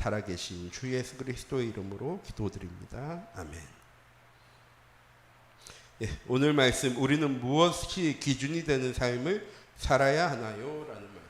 살아계신 주 예수 그리스도의 이름으로 기도드립니다. 아멘. 예, 오늘 말씀, 우리는 무엇이 기준이 되는 삶을 살아야 하나요? 라는 말씀입니다.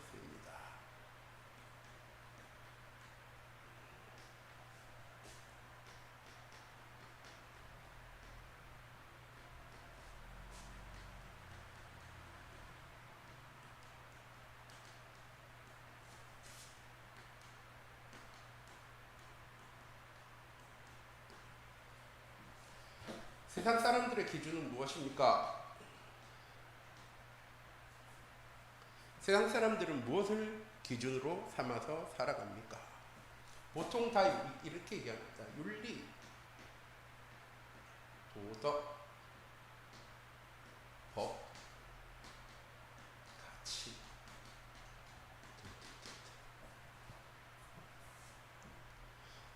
세상 사람들의 기준은 무엇입니까? 세상 사람들은 무엇을 기준으로 삼아서 살아갑니까? 보통 다 이렇게 얘기합니다. 윤리, 도덕, 법, 가치.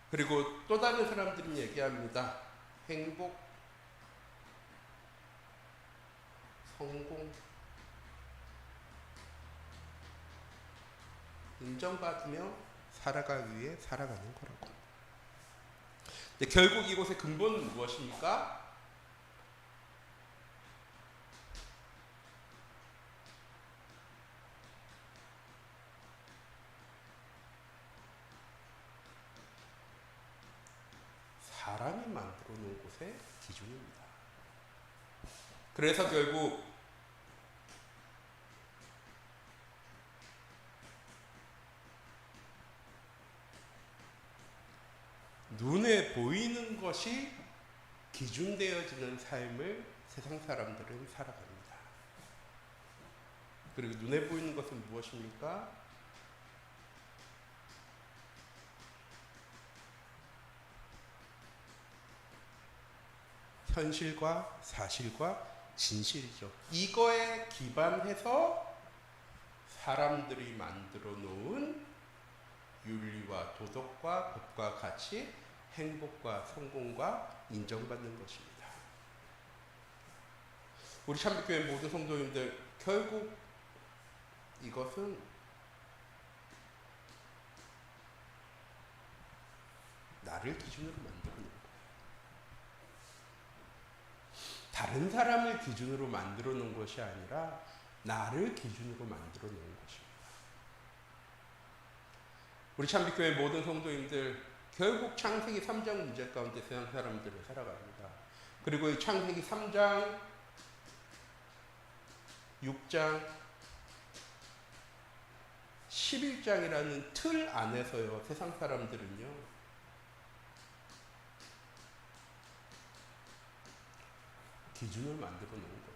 그리고 또 다른 사람들은 얘기합니다. 행복, 성공, 인정받으며 살아가기 위해 살아가는 거라고. 근데 결국 이곳의 근본은 무엇입니까? 사람이 만들어 놓은 곳의 기준입니다. 그래서 결국 눈에 보이는 것이 기준되어지는 삶을 세상 사람들은 살아갑니다. 그리고 눈에 보이는 것은 무엇입니까? 현실과 사실과 진실이죠. 이거에 기반해서 사람들이 만들어 놓은 윤리와 도덕과 법과 가치, 행복과 성공과 인정받는 것입니다. 우리 참빛교회 모든 성도님들, 결국 이것은 나를 기준으로 만들어 놓은 거예요. 다른 사람을 기준으로 만들어 놓은 것이 아니라 나를 기준으로 만들어 놓은 것입니다. 우리 참빛교회 모든 성도님들, 결국 창세기 3장 문제 가운데 세상 사람들을 살아갑니다. 그리고 이 창세기 3장, 6장, 11장이라는 틀 안에서요, 세상 사람들은요, 기준을 만들어 놓은 겁니다.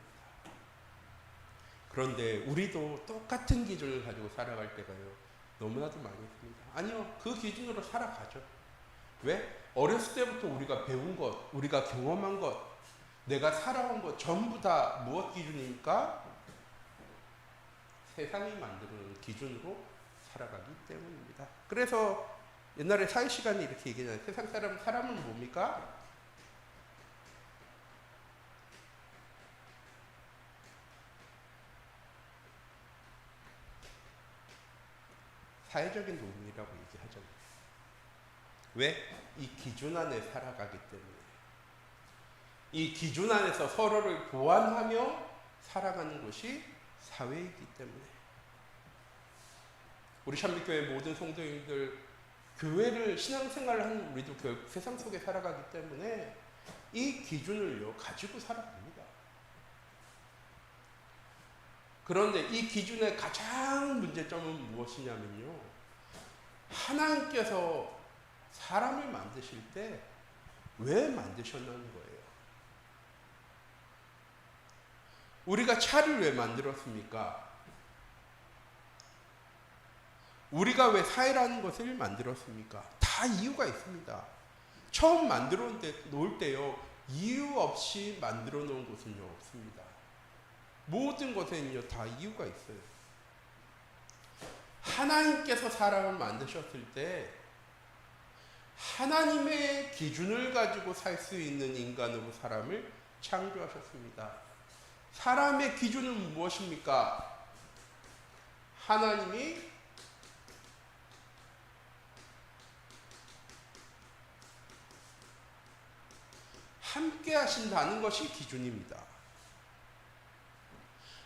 그런데 우리도 똑같은 기준을 가지고 살아갈 때가요, 너무나도 많이 있습니다. 아니요, 그 기준으로 살아가죠. 왜? 어렸을 때부터 우리가 배운 것, 우리가 경험한 것, 내가 살아온 것 전부 다 무엇 기준입니까? 세상이 만드는 기준으로 살아가기 때문입니다. 그래서 옛날에 사회 시간에 이렇게 얘기하잖아요. 세상 사람은 뭡니까? 사회적인 동물이라고 얘기하잖아요. 왜? 이 기준 안에 살아가기 때문에. 이 기준 안에서 서로를 보완하며 살아가는 것이 사회이기 때문에. 우리 참빛교회 모든 성도님들, 교회를 신앙생활을 하는 우리도 결국 세상 속에 살아가기 때문에 이 기준을요 가지고 살아갑니다. 그런데 이 기준의 가장 문제점은 무엇이냐면요, 하나님께서 사람을 만드실 때 왜 만드셨냐는 거예요. 우리가 차를 왜 만들었습니까? 우리가 왜 사회라는 것을 만들었습니까? 다 이유가 있습니다. 처음 만들어 놓을 때요, 이유 없이 만들어 놓은 것은요 없습니다. 모든 것에는요 다 이유가 있어요. 하나님께서 사람을 만드셨을 때 하나님의 기준을 가지고 살 수 있는 인간으로 사람을 창조하셨습니다. 사람의 기준은 무엇입니까? 하나님이 함께 하신다는 것이 기준입니다.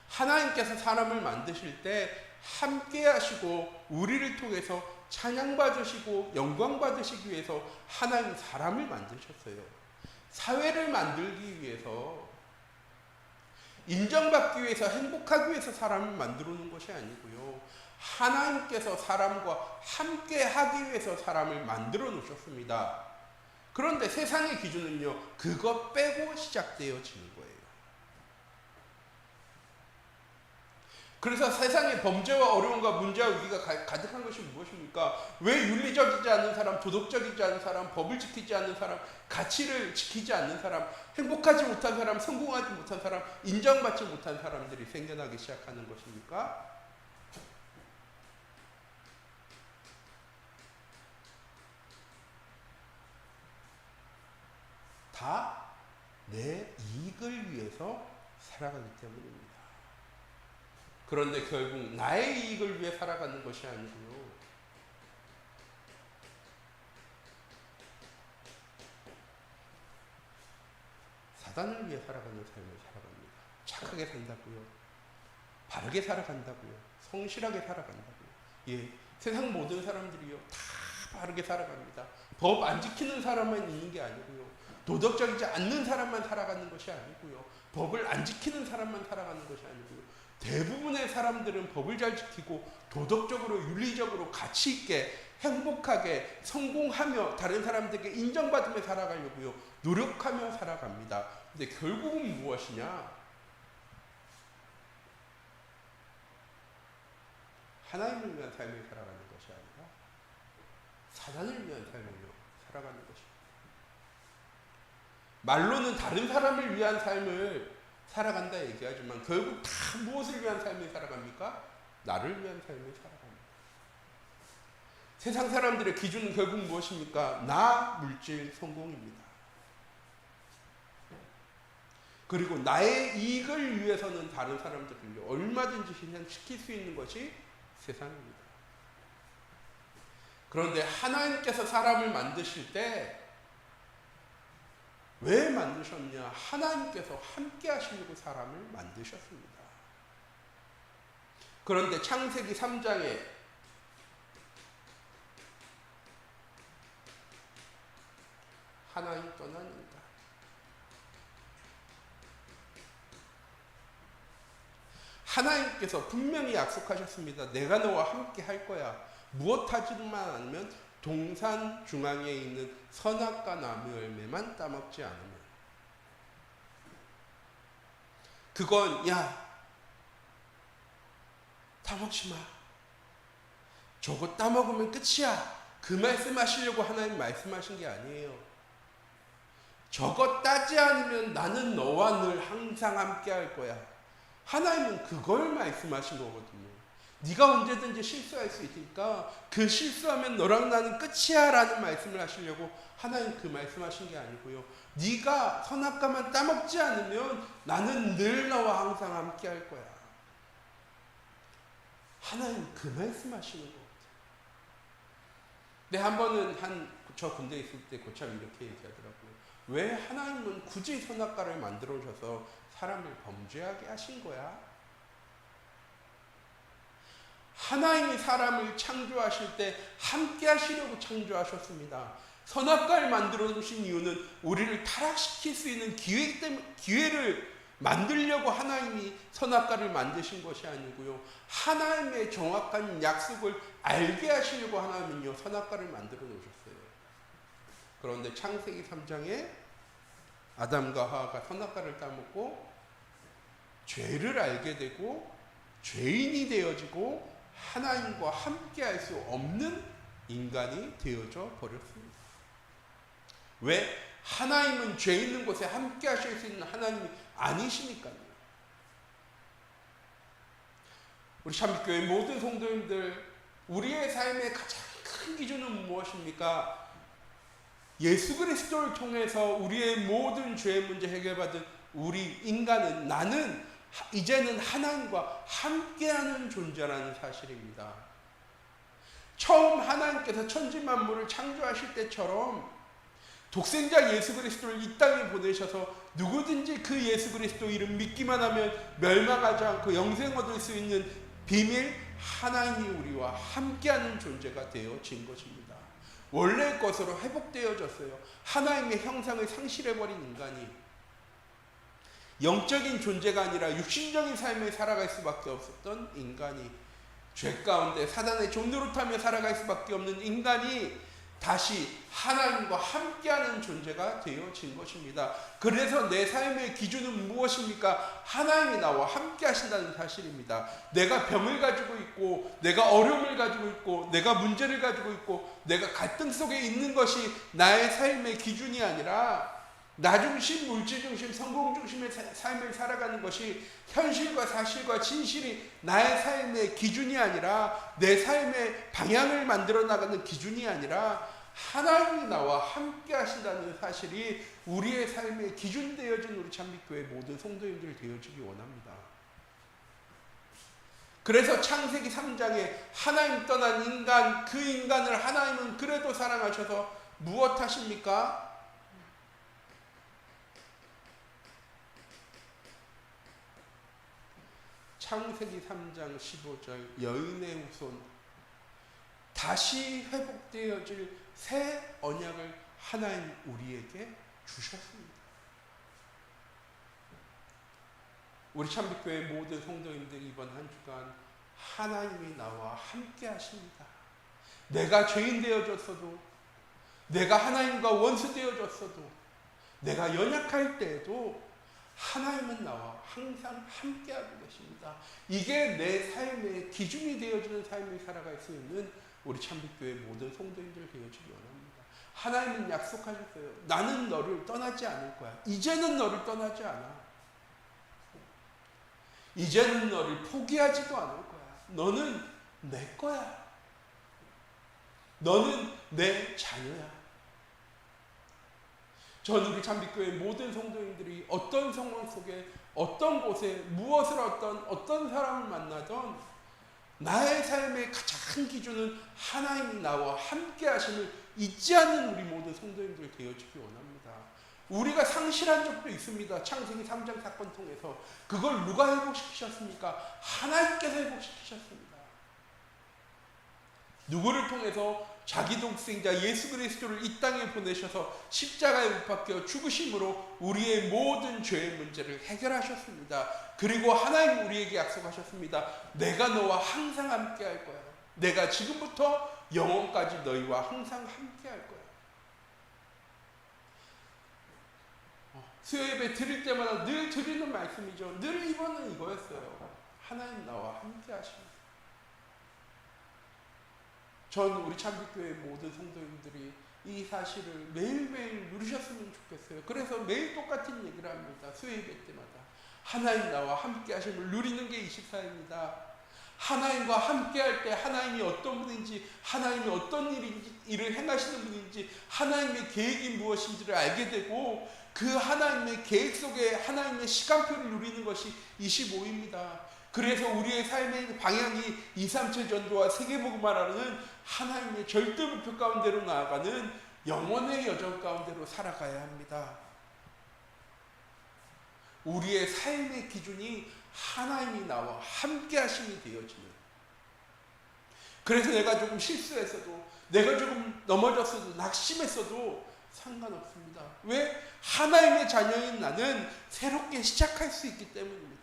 하나님께서 사람을 만드실 때 함께 하시고 우리를 통해서 찬양받으시고 영광받으시기 위해서 하나님 사람을 만드셨어요. 사회를 만들기 위해서, 인정받기 위해서, 행복하기 위해서 사람을 만들어 놓은 것이 아니고요. 하나님께서 사람과 함께 하기 위해서 사람을 만들어 놓으셨습니다. 그런데 세상의 기준은요, 그것 빼고 시작되어지는 거예요. 그래서 세상의 범죄와 어려움과 문제와 위기가 가득한 것이 무엇입니까? 왜 윤리적이지 않은 사람, 도덕적이지 않은 사람, 법을 지키지 않는 사람, 가치를 지키지 않는 사람, 행복하지 못한 사람, 성공하지 못한 사람, 인정받지 못한 사람들이 생겨나기 시작하는 것입니까? 다 내 이익을 위해서 살아가기 때문입니다. 그런데 결국 나의 이익을 위해 살아가는 것이 아니고요. 사단을 위해 살아가는 삶을 살아갑니다. 착하게 산다고요. 바르게 살아간다고요. 성실하게 살아간다고요. 예, 세상 모든 사람들이요, 다 바르게 살아갑니다. 법 안 지키는 사람만 있는 게 아니고요. 도덕적이지 않는 사람만 살아가는 것이 아니고요. 법을 안 지키는 사람만 살아가는 것이 아니고요. 대부분의 사람들은 법을 잘 지키고 도덕적으로, 윤리적으로 가치 있게, 행복하게, 성공하며 다른 사람들에게 인정받으며 살아가려고요. 노력하며 살아갑니다. 근데 결국은 무엇이냐? 하나님을 위한 삶을 살아가는 것이 아니라 사단을 위한 삶을 살아가는 것입니다. 말로는 다른 사람을 위한 삶을 살아간다 얘기하지만 결국 다 무엇을 위한 삶을 살아갑니까? 나를 위한 삶을 살아갑니다. 세상 사람들의 기준은 결국 무엇입니까? 나, 물질, 성공입니다. 그리고 나의 이익을 위해서는 다른 사람들을 얼마든지 희생시킬 수 있는 것이 세상입니다. 그런데 하나님께서 사람을 만드실 때 왜 만드셨냐? 하나님께서 함께 하시려고 사람을 만드셨습니다. 그런데 창세기 3장에 하나님 떠난 인간, 하나님께서 분명히 약속하셨습니다. 내가 너와 함께 할 거야. 무엇 하지만 않으면 동산 중앙에 있는 선악과 나무 열매만 따먹지 않으면. 그건 야, 따먹지 마. 저거 따먹으면 끝이야. 그 말씀하시려고 하나님 말씀하신 게 아니에요. 저거 따지 않으면 나는 너와 늘 항상 함께 할 거야. 하나님은 그걸 말씀하신 거거든요. 네가 언제든지 실수할 수 있으니까 그 실수하면 너랑 나는 끝이야 라는 말씀을 하시려고 하나님 그 말씀하신 게 아니고요. 네가 선악과만 따먹지 않으면 나는 늘 너와 항상 함께 할 거야. 하나님 그 말씀하시는 거거든요. 근데 한 번은 저 군대에 있을 때 고참 이렇게 얘기하더라고요. 왜 하나님은 굳이 선악과를 만들어 오셔서 사람을 범죄하게 하신 거야? 하나님이 사람을 창조하실 때 함께 하시려고 창조하셨습니다. 선악과를 만들어 놓으신 이유는 우리를 타락시킬 수 있는 기회를 만들려고 하나님이 선악과를 만드신 것이 아니고요. 하나님의 정확한 약속을 알게 하시려고 하나님은요, 선악과를 만들어 놓으셨어요. 그런데 창세기 3장에 아담과 하와가 선악과를 따먹고 죄를 알게 되고 죄인이 되어지고 하나님과 함께 할 수 없는 인간이 되어져 버렸습니다. 왜? 하나님은 죄 있는 곳에 함께 하실 수 있는 하나님이 아니시니까요. 우리 참빛교회 모든 성도님들, 우리의 삶의 가장 큰 기준은 무엇입니까? 예수 그리스도를 통해서 우리의 모든 죄의 문제 해결받은 우리 인간은, 나는 이제는 하나님과 함께하는 존재라는 사실입니다. 처음 하나님께서 천지 만물을 창조하실 때처럼 독생자 예수 그리스도를 이 땅에 보내셔서 누구든지 그 예수 그리스도 이름 믿기만 하면 멸망하지 않고 영생 얻을 수 있는 비밀, 하나님이 우리와 함께하는 존재가 되어진 것입니다. 원래의 것으로 회복되어졌어요. 하나님의 형상을 상실해버린 인간이 영적인 존재가 아니라 육신적인 삶을 살아갈 수밖에 없었던 인간이, 죄 가운데 사단의 종노릇하며 살아갈 수밖에 없는 인간이 다시 하나님과 함께하는 존재가 되어진 것입니다. 그래서 내 삶의 기준은 무엇입니까? 하나님이 나와 함께 하신다는 사실입니다. 내가 병을 가지고 있고, 내가 어려움을 가지고 있고, 내가 문제를 가지고 있고, 내가 갈등 속에 있는 것이 나의 삶의 기준이 아니라 나 중심, 물질 중심, 성공 중심의 삶을 살아가는 것이 현실과 사실과 진실이 나의 삶의 기준이 아니라, 내 삶의 방향을 만들어 나가는 기준이 아니라 하나님이 나와 함께 하신다는 사실이 우리의 삶의 기준 되어진 우리 참빛교회 모든 성도님들 되어지기 원합니다. 그래서 창세기 3장에 하나님 떠난 인간, 그 인간을 하나님은 그래도 사랑하셔서 무엇 하십니까? 창세기 3장 15절 여인의 후손, 다시 회복되어질 새 언약을 하나님 우리에게 주셨습니다. 우리 참빛교회 모든 성도님들 이번 한 주간 하나님이 나와 함께 하십니다. 내가 죄인 되어졌어도, 내가 하나님과 원수 되어졌어도, 내가 연약할 때에도 하나님은 나와 항상 함께하고 계십니다. 이게 내 삶의 기준이 되어지는 삶을 살아갈 수 있는 우리 참빛교회 모든 성도님들 되어지기 원합니다. 하나님은 약속하셨어요. 나는 너를 떠나지 않을 거야. 이제는 너를 떠나지 않아. 이제는 너를 포기하지도 않을 거야. 너는 내 거야. 너는 내 자녀야. 전 우리 참빛교회 모든 성도님들이 어떤 상황 속에, 어떤 곳에, 무엇을 어떤 사람을 만나던 나의 삶의 가장 기준은 하나님이 나와 함께 하심을 잊지 않는 우리 모든 성도님들 되어지기 원합니다. 우리가 상실한 적도 있습니다. 창세기 3장 사건 통해서. 그걸 누가 회복시키셨습니까? 하나님께서 회복시키셨습니다. 누구를 통해서? 자기 독생자 예수 그리스도를 이 땅에 보내셔서 십자가에 못 박혀 죽으심으로 우리의 모든 죄의 문제를 해결하셨습니다. 그리고 하나님 우리에게 약속하셨습니다. 내가 너와 항상 함께 할 거야. 내가 지금부터 영원까지 너희와 항상 함께 할 거야. 수요예배 드릴 때마다 늘 드리는 말씀이죠. 늘 이번은 이거였어요. 하나님 나와 함께 하십니다. 전 우리 참빛교회 모든 성도님들이 이 사실을 매일매일 누리셨으면 좋겠어요. 그래서 매일 똑같은 얘기를 합니다. 수요예배 때마다. 하나님 나와 함께 하심을 누리는 게 24입니다. 하나님과 함께 할 때 하나님이 어떤 분인지, 하나님이 어떤 일을 행하시는 분인지, 하나님의 계획이 무엇인지를 알게 되고, 그 하나님의 계획 속에 하나님의 시간표를 누리는 것이 25입니다. 그래서 우리의 삶의 방향이 237 전도와 세계복음화라는 하나님의 절대 목표 가운데로 나아가는 영원의 여정 가운데로 살아가야 합니다. 우리의 삶의 기준이 하나님이 나와 함께 하심이 되어지는. 그래서 내가 조금 실수했어도, 내가 조금 넘어졌어도, 낙심했어도 상관없습니다. 왜? 하나님의 자녀인 나는 새롭게 시작할 수 있기 때문입니다.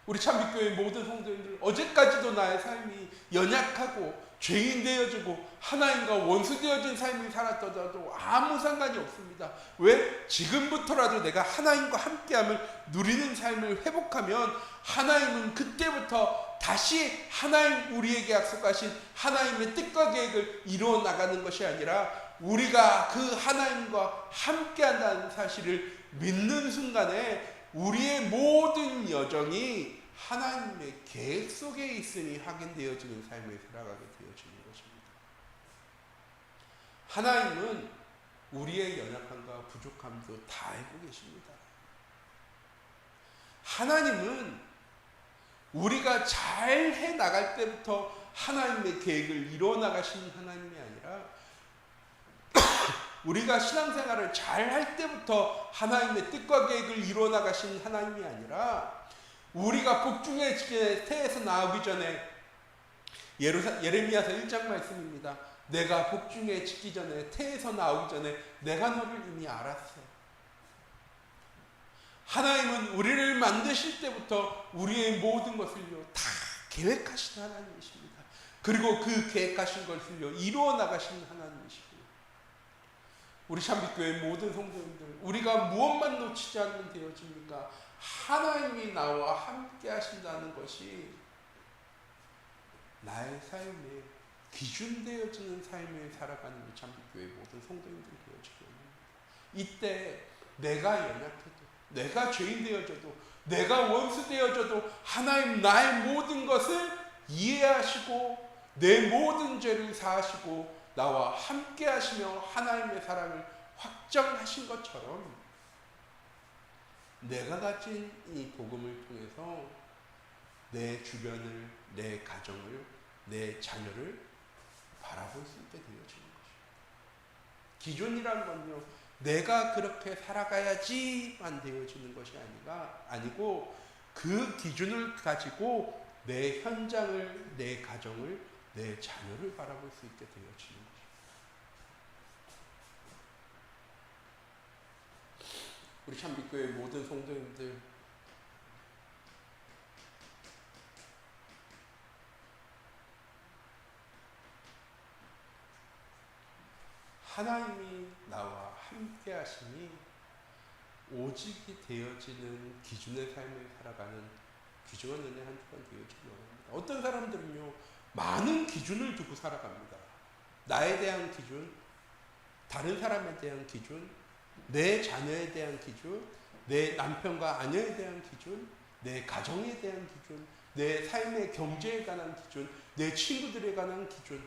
우리 참빛교회 모든 성도님들, 어제까지도 나의 삶이 연약하고 죄인 되어지고 하나님과 원수 되어진 삶을 살았더라도 아무 상관이 없습니다. 왜? 지금부터라도 내가 하나님과 함께함을 누리는 삶을 회복하면 하나님은 그때부터 다시 하나님 우리에게 약속하신 하나님의 뜻과 계획을 이루어 나가는 것이 아니라 우리가 그 하나님과 함께한다는 사실을 믿는 순간에 우리의 모든 여정이 하나님의 계획 속에 있으니 확인되어지는 삶을 살아가게 되어지는 것입니다. 하나님은 우리의 연약함과 부족함도 다 알고 계십니다. 하나님은 우리가 잘 해나갈 때부터 하나님의 계획을 이루어 나가시는 하나님이 아니라 우리가 신앙생활을 잘 할 때부터 하나님의 뜻과 계획을 이루어 나가신 하나님이 아니라 우리가 복중의 태에서 나오기 전에 예레미야서 1장 말씀입니다. 내가 복중에 짓기 전에 태에서 나오기 전에 내가 너를 이미 알았어. 하나님은 우리를 만드실 때부터 우리의 모든 것을요 다 계획하신 하나님이십니다. 그리고 그 계획하신 것을요 이루어 나가신 하나님이시고, 우리 참빛교회 모든 성도님들, 우리가 무엇만 놓치지 않으면 되어집니까? 하나님이 나와 함께 하신다는 것이 나의 삶에 기준되어지는 삶을 살아가는 우리 참빛교회 모든 성도님들 되어지기 원합니다. 이때 내가 연약해도, 내가 죄인 되어져도, 내가 원수 되어져도 하나님 나의 모든 것을 이해하시고 내 모든 죄를 사하시고 나와 함께 하시며 하나님의 사랑을 확정하신 것처럼 내가 가진 이 복음을 통해서 내 주변을, 내 가정을, 내 자녀를 바라볼 수 있게 되어지는 것입니다. 기준이란 건요, 내가 그렇게 살아가야지만 되어지는 것이 아니고 그 기준을 가지고 내 현장을, 내 가정을, 내 자녀를 바라볼 수 있게 되어지는 것입니다. 우리 참빛교회 모든 성도님들, 하나님이 나와 함께 하시니 오직이 되어지는 기준의 삶을 살아가는 귀중한 은혜 한 주간 되어지기 원합니다. 어떤 사람들은요 많은 기준을 두고 살아갑니다. 나에 대한 기준, 다른 사람에 대한 기준, 내 자녀에 대한 기준, 내 남편과 아내에 대한 기준, 내 가정에 대한 기준, 내 삶의 경제에 관한 기준, 내 친구들에 관한 기준,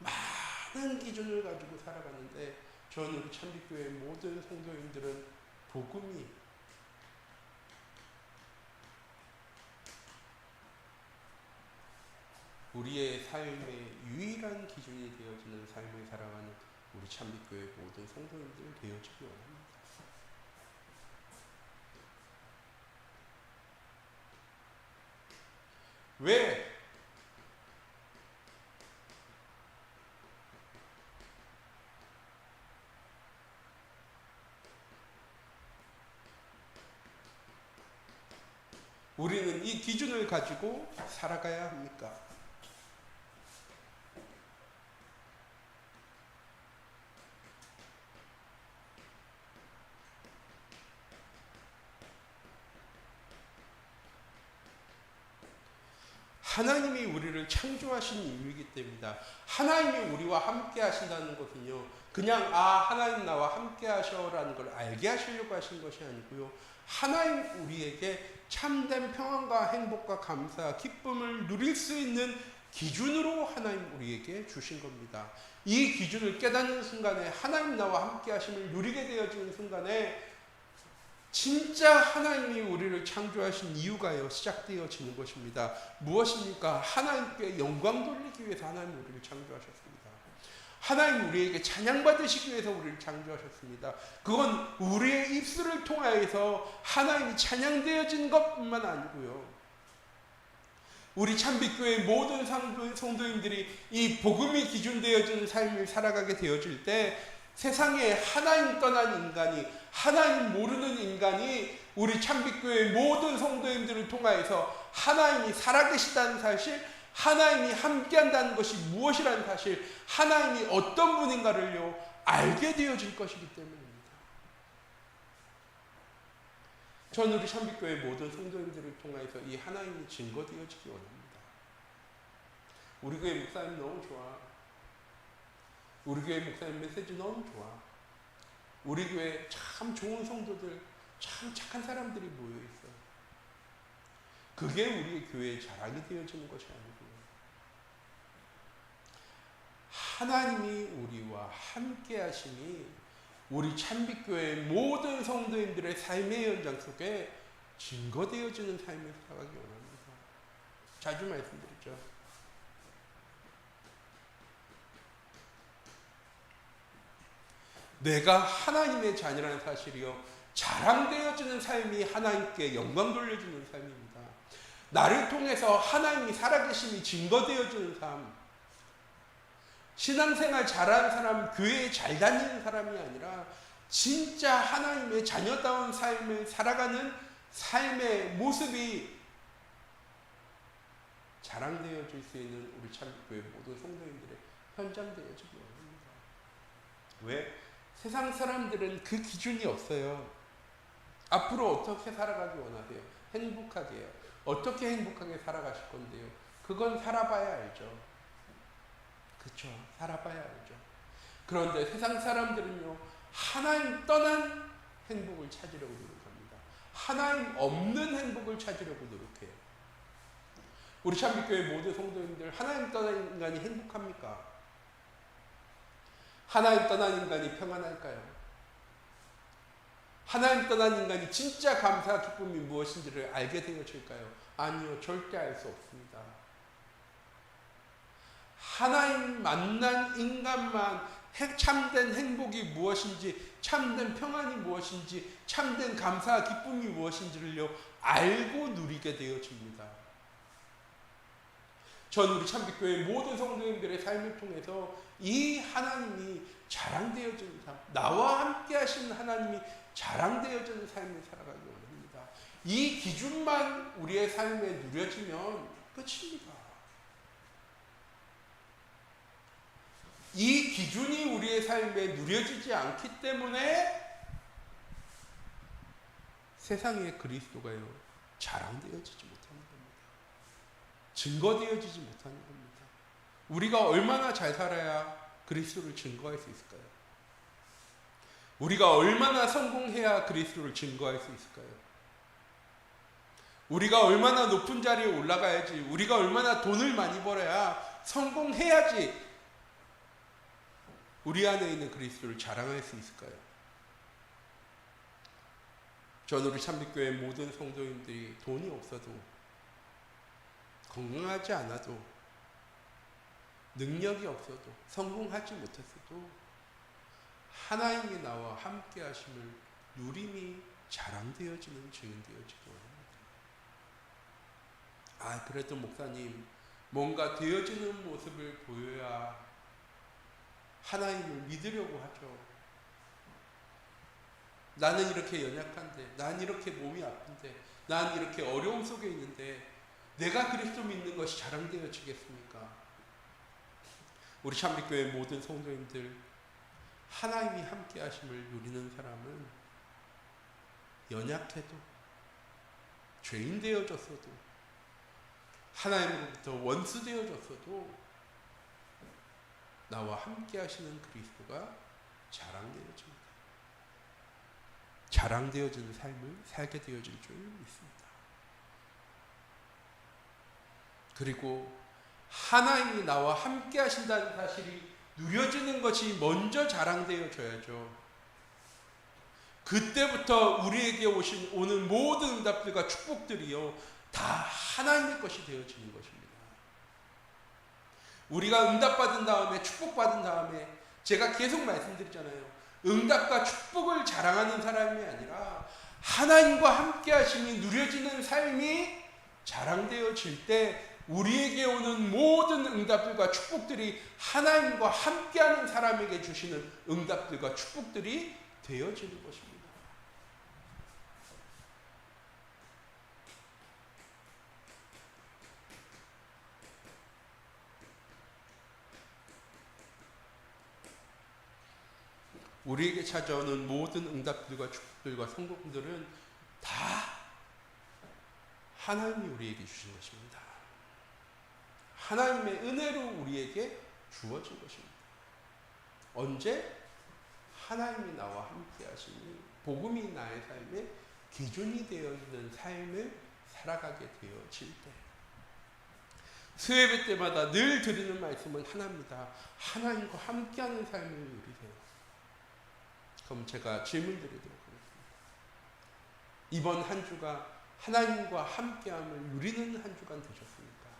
많은 기준을 가지고 살아가는데, 저는 우리 참빛교회 모든 성도님들은 복음이 우리의 삶의 유일한 기준이 되어지는 삶을 살아가는 우리 참빛교회 모든 성도님들 되어지기 원합니다. 왜? 우리는 이 기준을 가지고 살아가야 합니까? 하나님이 우리를 창조하신 이유이기 때문이다. 하나님이 우리와 함께 하신다는 것은요, 그냥 하나님 나와 함께 하셔라는 걸 알게 하시려고 하신 것이 아니고요, 하나님 우리에게 참된 평안과 행복과 감사, 기쁨을 누릴 수 있는 기준으로 하나님 우리에게 주신 겁니다. 이 기준을 깨닫는 순간에, 하나님 나와 함께 하심을 누리게 되어지는 순간에 진짜 하나님이 우리를 창조하신 이유가요 시작되어지는 것입니다. 무엇입니까? 하나님께 영광 돌리기 위해서 하나님 우리를 창조하셨습니다. 하나님 우리에게 찬양받으시기 위해서 우리를 창조하셨습니다. 그건 우리의 입술을 통하여서 하나님이 찬양되어진 것뿐만 아니고요, 우리 참빛교회 모든 성도님들이 이 복음이 기준되어지는 삶을 살아가게 되어질 때, 세상에 하나님 떠난 인간이, 하나님 모르는 인간이 우리 참빛교회 모든 성도님들을 통하여서 하나님이 살아계시다는 사실, 하나님이 함께한다는 것이 무엇이라는 사실, 하나님이 어떤 분인가를요 알게 되어질 것이기 때문입니다. 저는 우리 참빛교회 모든 성도님들을 통하여서 이 하나님이 증거되어지기 원합니다. 우리 교회 목사님 너무 좋아. 우리 교회 목사님 메시지 너무 좋아. 우리 교회 참 좋은 성도들, 참 착한 사람들이 모여있어. 그게 우리의 교회의 자랑이 되어지는 것이 아니고요, 하나님이 우리와 함께 하시니 우리 참빛교회 모든 성도님들의 삶의 현장 속에 증거되어지는 삶을 살아가기 원합니다. 자주 말씀드리죠. 내가 하나님의 자녀라는 사실이요, 자랑되어지는 삶이 하나님께 영광 돌려주는 삶입니다. 나를 통해서 하나님이 살아계심이 증거되어지는 삶. 신앙생활 잘하는 사람, 교회에 잘 다니는 사람이 아니라 진짜 하나님의 자녀다운 삶을 살아가는 삶의 모습이 자랑되어질 수 있는 우리 참교회 모든 성도님들의 현장되어지기 원합니다. 왜? 세상 사람들은 그 기준이 없어요. 앞으로 어떻게 살아가기 원하세요? 행복하게요. 어떻게 행복하게 살아가실 건데요? 그건 살아봐야 알죠. 그렇죠. 살아봐야 알죠. 그런데 세상 사람들은요, 하나님 떠난 행복을 찾으려고 노력합니다. 하나님 없는 행복을 찾으려고 노력해요. 우리 참빛교회 모든 성도님들, 하나님 떠난 인간이 행복합니까? 하나님 떠난 인간이 평안할까요? 하나님 떠난 인간이 진짜 감사, 기쁨이 무엇인지를 알게 되어질까요? 아니요, 절대 알 수 없습니다. 하나님 만난 인간만 참된 행복이 무엇인지, 참된 평안이 무엇인지, 참된 감사, 기쁨이 무엇인지를요, 알고 누리게 되어집니다. 전 우리 참빛교회 모든 성도님들의 삶을 통해서 이 하나님이 자랑되어지는 삶, 나와 함께 하시는 하나님이 자랑되어지는 삶을 살아가기 원합니다. 이 기준만 우리의 삶에 누려지면 끝입니다. 이 기준이 우리의 삶에 누려지지 않기 때문에 세상에 그리스도가요, 자랑되어지지 못하는 겁니다. 증거되어지지 못하는 겁니다. 우리가 얼마나 잘 살아야 그리스도를 증거할 수 있을까요? 우리가 얼마나 성공해야 그리스도를 증거할 수 있을까요? 우리가 얼마나 높은 자리에 올라가야지, 우리가 얼마나 돈을 많이 벌어야 성공해야지 우리 안에 있는 그리스도를 자랑할 수 있을까요? 전 우리 참빛교회 모든 성도님들이 돈이 없어도, 건강하지 않아도, 능력이 없어도, 성공하지 못했어도 하나님이 나와 함께 하심을 누림이 자랑되어지는 증인되어지기 원합니다. 그래도 목사님, 뭔가 되어지는 모습을 보여야 하나님을 믿으려고 하죠. 나는 이렇게 연약한데, 난 이렇게 몸이 아픈데, 난 이렇게 어려움 속에 있는데 내가 그리스도 믿는 것이 자랑되어지겠습니까? 우리 참빛교회 모든 성도님들, 하나님이 함께 하심을 누리는 사람은 연약해도, 죄인 되어졌어도, 하나님으로부터 원수 되어졌어도 나와 함께 하시는 그리스도가 자랑되어집니다. 자랑되어지는 삶을 살게 되어질 줄 믿습니다. 그리고 하나님이 나와 함께 하신다는 사실이 누려지는 것이 먼저 자랑되어져야죠. 그때부터 우리에게 오는 모든 응답들과 축복들이요, 다 하나님의 것이 되어지는 것입니다. 우리가 응답받은 다음에, 축복받은 다음에, 제가 계속 말씀드리잖아요. 응답과 축복을 자랑하는 사람이 아니라 하나님과 함께 하심이 누려지는 삶이 자랑되어질 때 우리에게 오는 모든 응답들과 축복들이 하나님과 함께하는 사람에게 주시는 응답들과 축복들이 되어지는 것입니다. 우리에게 찾아오는 모든 응답들과 축복들과 성공들은 다 하나님이 우리에게 주신 것입니다. 하나님의 은혜로 우리에게 주어진 것입니다. 언제? 하나님이 나와 함께 하시니 복음이 나의 삶의 기준이 되어 있는 삶을 살아가게 되어질 때, 수예배 때마다 늘 드리는 말씀은 하나입니다. 하나님과 함께하는 삶을 누리세요. 그럼 제가 질문 드리도록 하겠습니다. 이번 한 주가 하나님과 함께함을 누리는 한 주간 되셨습니까?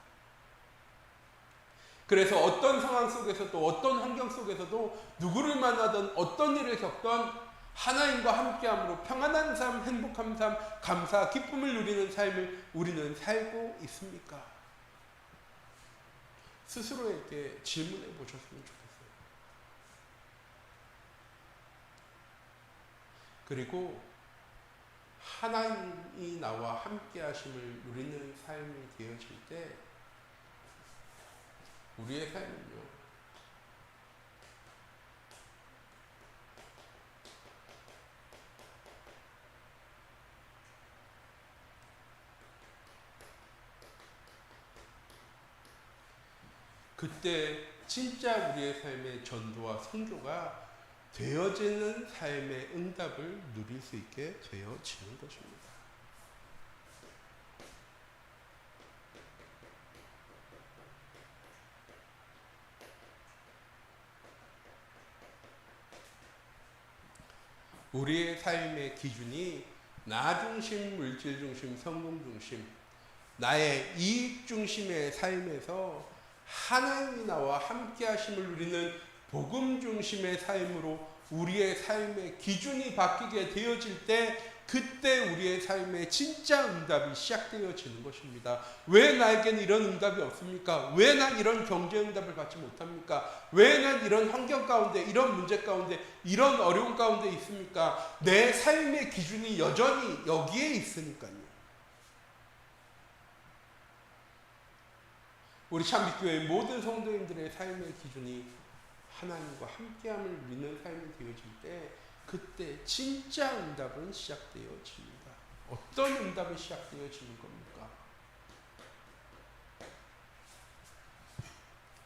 그래서 어떤 상황 속에서도 어떤 환경 속에서도 누구를 만나든 어떤 일을 겪던 하나님과 함께함으로 평안한 삶, 행복한 삶, 감사, 기쁨을 누리는 삶을 우리는 살고 있습니까? 스스로에게 질문해 보셨으면 좋겠어요. 그리고 하나님이 나와 함께 하심을 누리는 삶이 되어질 때 우리의 삶은요, 그때 진짜 우리의 삶의 전도와 선교가 되어지는 삶의 응답을 누릴 수 있게 되어지는 것입니다. 우리의 삶의 기준이 나 중심, 물질 중심, 성공 중심, 나의 이익 중심의 삶에서 하나님이 나와 함께 하심을 누리는 복음 중심의 삶으로 우리의 삶의 기준이 바뀌게 되어질 때 그때 우리의 삶의 진짜 응답이 시작되어지는 것입니다. 왜 나에게는 이런 응답이 없습니까? 왜 난 이런 경제 응답을 받지 못합니까? 왜 난 이런 환경 가운데, 이런 문제 가운데, 이런 어려움 가운데 있습니까? 내 삶의 기준이 여전히 여기에 있으니까요. 우리 참빛교회 모든 성도님들의 삶의 기준이 하나님과 함께함을 누리는 삶이 되어질 때 그때 진짜 응답은 시작되어집니다. 어떤 응답이 시작되어지는 겁니까?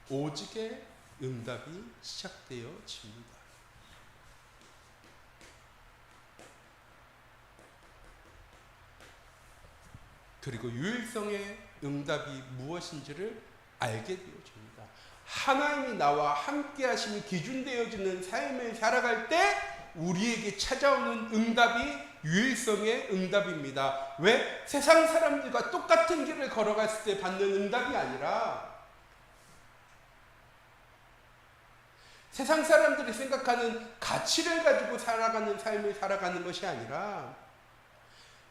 오직의 응답이 시작되어집니다. 그리고 유일성의 응답이 무엇인지를 알게 되어집니다. 하나님이 나와 함께 하심이 기준되어지는 삶을 살아갈 때 우리에게 찾아오는 응답이 유일성의 응답입니다. 왜? 세상 사람들과 똑같은 길을 걸어갔을 때 받는 응답이 아니라 세상 사람들이 생각하는 가치를 가지고 살아가는 삶을 살아가는 것이 아니라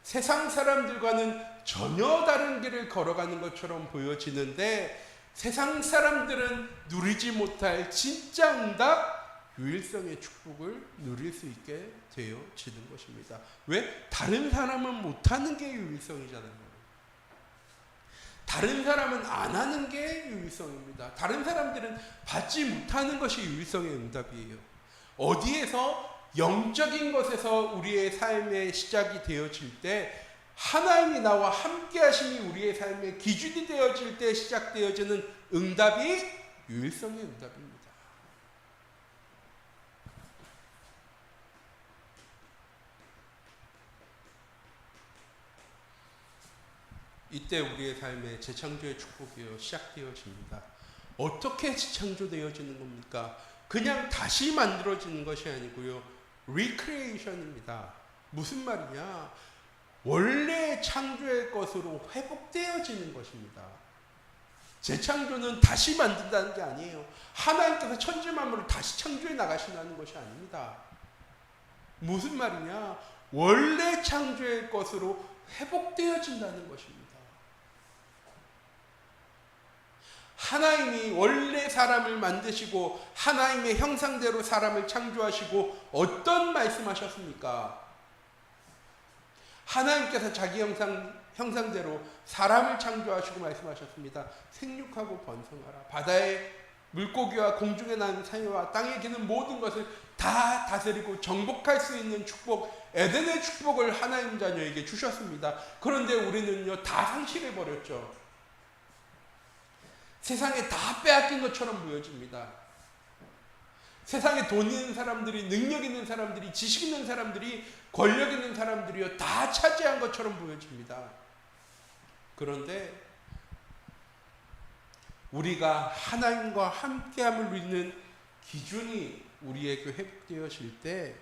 세상 사람들과는 전혀 다른 길을 걸어가는 것처럼 보여지는데 세상 사람들은 누리지 못할 진짜 응답, 유일성의 축복을 누릴 수 있게 되어지는 것입니다. 왜? 다른 사람은 못하는 게 유일성이잖아요. 다른 사람은 안 하는 게 유일성입니다. 다른 사람들은 받지 못하는 것이 유일성의 응답이에요. 어디에서? 영적인 것에서 우리의 삶의 시작이 되어질 때 하나님이 나와 함께 하심이 우리의 삶의 기준이 되어질 때 시작되어지는 응답이 유일성의 응답입니다. 이때 우리의 삶의 재창조의 축복이 시작되어집니다. 어떻게 재창조되어지는 겁니까? 그냥 다시 만들어지는 것이 아니고요. 리크리에이션입니다. 무슨 말이냐? 원래 창조의 것으로 회복되어지는 것입니다. 재창조는 다시 만든다는 게 아니에요. 하나님께서 천지 만물을 다시 창조해 나가신다는 것이 아닙니다. 무슨 말이냐? 원래 창조의 것으로 회복되어진다는 것입니다. 하나님이 원래 사람을 만드시고 하나님의 형상대로 사람을 창조하시고 어떤 말씀하셨습니까? 하나님께서 자기 형상대로 사람을 창조하시고 말씀하셨습니다. 생육하고 번성하라. 바다의 물고기와 공중에 나는 새와 땅에 기는 모든 것을 다 다스리고 정복할 수 있는 축복, 에덴의 축복을 하나님 자녀에게 주셨습니다. 그런데 우리는요, 다 상실해버렸죠. 세상에 다 빼앗긴 것처럼 보여집니다. 세상에 돈 있는 사람들이, 능력 있는 사람들이, 지식 있는 사람들이, 권력 있는 사람들이요, 다 차지한 것처럼 보여집니다. 그런데 우리가 하나님과 함께함을 누리는 기준이 우리에게 회복되어질 때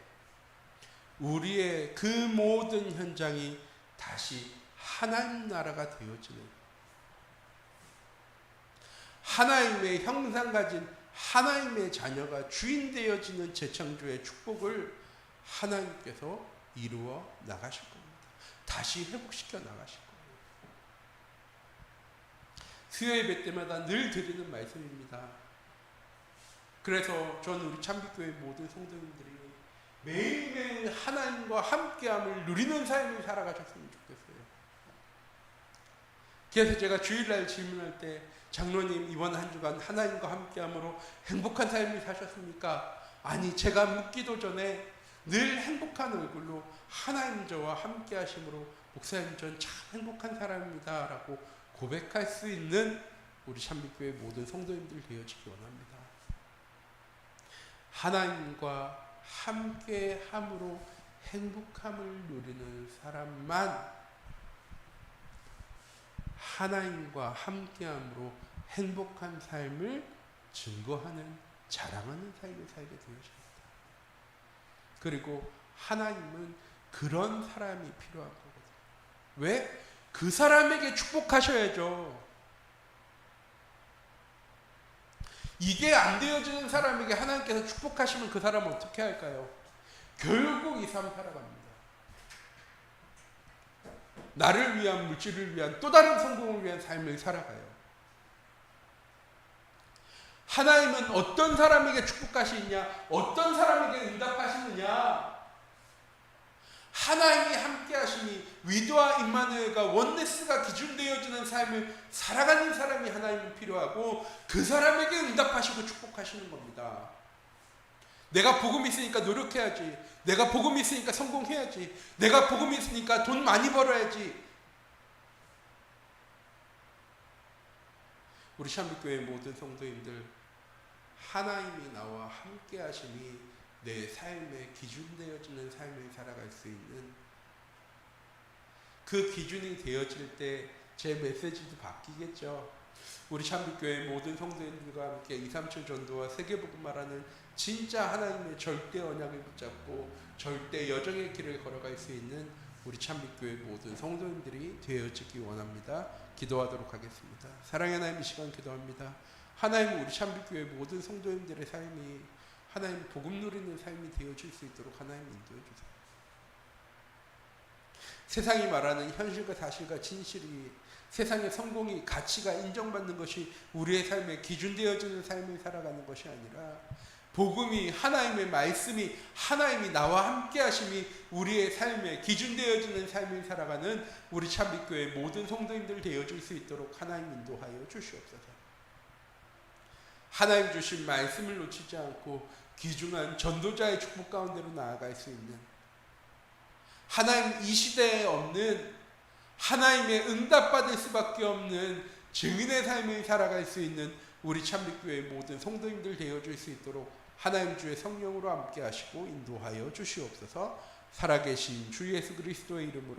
우리의 그 모든 현장이 다시 하나님 나라가 되어지는, 하나님의 형상 가진 하나님의 자녀가 주인 되어지는 재창조의 축복을 하나님께서 이루어 나가실 겁니다. 다시 회복시켜 나가실 거예요. 수요 예배 때마다 늘 드리는 말씀입니다. 그래서 저는 우리 참빛교회 모든 성도님들이 매일매일 하나님과 함께함을 누리는 삶을 살아가셨으면 좋겠어요. 그래서 제가 주일날 질문할 때 장로님 이번 한 주간 하나님과 함께함으로 행복한 삶을 사셨습니까? 아니, 제가 묻기도 전에 늘 행복한 얼굴로 하나님 저와 함께 하심으로 목사님 전 참 행복한 사람입니다 라고 고백할 수 있는 우리 참빛교회 모든 성도님들 되어지기 원합니다. 하나님과 함께 함으로 행복함을 누리는 사람만 하나님과 함께 함으로 행복한 삶을 증거하는, 자랑하는 삶을 살게 되어집니다. 그리고 하나님은 그런 사람이 필요한 거거든요. 왜? 그 사람에게 축복하셔야죠. 이게 안 되어지는 사람에게 하나님께서 축복하시면 그 사람은 어떻게 할까요? 결국 이 삶 살아갑니다. 나를 위한, 물질을 위한, 또 다른 성공을 위한 삶을 살아가요. 하나님은 어떤 사람에게 축복하시느냐, 어떤 사람에게 응답하시느냐, 하나님이 함께 하시니 위도와 임마누엘과 원네스가 기준되어지는 삶을 살아가는 사람이 하나님은 필요하고 그 사람에게 응답하시고 축복하시는 겁니다. 내가 복음이 있으니까 노력해야지, 내가 복음이 있으니까 성공해야지, 내가 복음이 있으니까 돈 많이 벌어야지. 우리 참빛교회 모든 성도님들, 하나님이 나와 함께 하시니 내 삶에 기준되어지는 삶을 살아갈 수 있는, 그 기준이 되어질 때 제 메시지도 바뀌겠죠. 우리 참빛교회 모든 성도님들과 함께 237 전도와 세계복음화라는 진짜 하나님의 절대 언약을 붙잡고 절대 여정의 길을 걸어갈 수 있는 우리 참빛교회 모든 성도님들이 되어지기 원합니다. 기도하도록 하겠습니다. 사랑의 하나님, 이 시간 기도합니다. 하나님, 우리 참빛교회 모든 성도님들의 삶이 하나님 복음 누리는 삶이 되어질 수 있도록 하나님 인도해 주세요. 세상이 말하는 현실과 사실과 진실이, 세상의 성공이, 가치가 인정받는 것이 우리의 삶에 기준되어지는 삶을 살아가는 것이 아니라 복음이, 하나님의 말씀이, 하나님이 나와 함께 하심이 우리의 삶에 기준되어지는 삶을 살아가는 우리 참빛교회 모든 성도님들 되어질 수 있도록 하나님 인도하여 주시옵소서. 하나님 주신 말씀을 놓치지 않고 귀중한 전도자의 축복 가운데로 나아갈 수 있는, 하나님 이 시대에 없는, 하나님의 응답받을 수밖에 없는 증인의 삶을 살아갈 수 있는 우리 참빛교회 모든 성도님들 되어줄 수 있도록 하나님 주의 성령으로 함께 하시고 인도하여 주시옵소서. 살아계신 주 예수 그리스도의 이름으로